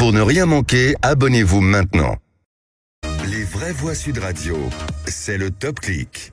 Pour ne rien manquer, abonnez-vous maintenant. Les vraies voix Sud Radio, c'est le Top Clic.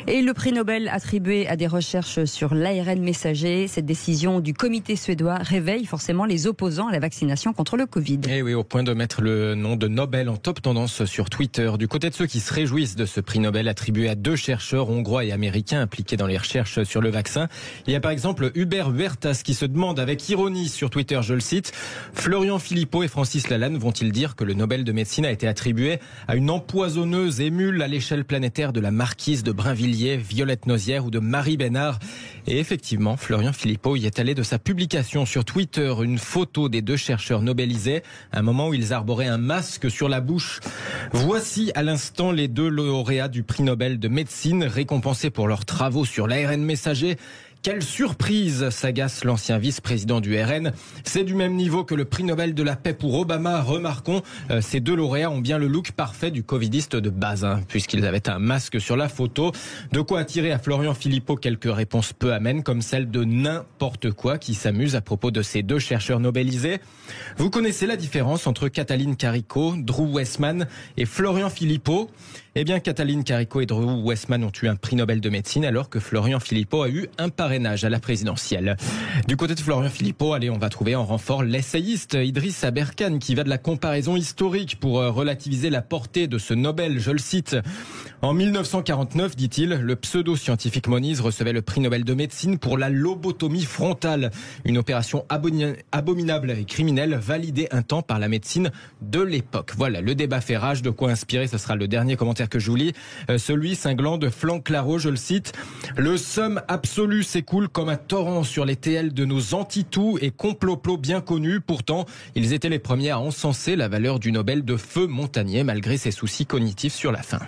Et le prix Nobel attribué à des recherches sur l'ARN messager, cette décision du comité suédois réveille forcément les opposants à la vaccination contre le Covid. Et oui, au point de mettre le nom de Nobel en top tendance sur Twitter. Du côté de ceux qui se réjouissent de ce prix Nobel attribué à 2 chercheurs hongrois et américains impliqués dans les recherches sur le vaccin, il y a par exemple Hubert Huertas qui se demande avec ironie sur Twitter, je le cite, Florian Philippot et Francis Lalanne vont-ils dire que le Nobel de médecine a été attribué à une empoisonneuse émule à l'échelle planétaire de la marquise de Brinvilliers, Violette Nozière ou de Marie Bénard? Et effectivement, Florian Philippot y est allé de sa publication sur Twitter, une photo des 2 chercheurs nobelisés, à un moment où ils arboraient un masque sur la bouche. Voici à l'instant les 2 lauréats du prix Nobel de médecine, récompensés pour leurs travaux sur l'ARN messager. Quelle surprise, s'agace l'ancien vice-président du RN. C'est du même niveau que le prix Nobel de la paix pour Obama. Remarquons, ces 2 lauréats ont bien le look parfait du covidiste de base, puisqu'ils avaient un masque sur la photo. De quoi attirer à Florian Philippot quelques réponses peu amènes, comme celle de n'importe quoi qui s'amuse à propos de ces 2 chercheurs nobelisés. Vous connaissez la différence entre Katalin Karikó, Drew Weissman et Florian Philippot? Eh bien, Katalin Karikó et Drew Weissman ont eu un prix Nobel de médecine, alors que Florian Philippot a eu un parrainage à la présidentielle. Du côté de Florian Philippot, allez, on va trouver en renfort l'essayiste Idriss Aberkane, qui va de la comparaison historique pour relativiser la portée de ce Nobel. Je le cite. En 1949, dit-il, le pseudo-scientifique Moniz recevait le prix Nobel de médecine pour la lobotomie frontale, une opération abominable et criminelle validée un temps par la médecine de l'époque. Voilà, le débat fait rage. De quoi inspirer, ce sera le dernier commentaire que je vous lis, celui cinglant de Franck Claro, je le cite. Le somme absolu s'écoule comme un torrent sur les TL de nos anti-tout et complots bien connus. Pourtant, ils étaient les premiers à encenser la valeur du Nobel de Feu Montagnier malgré ses soucis cognitifs sur la fin.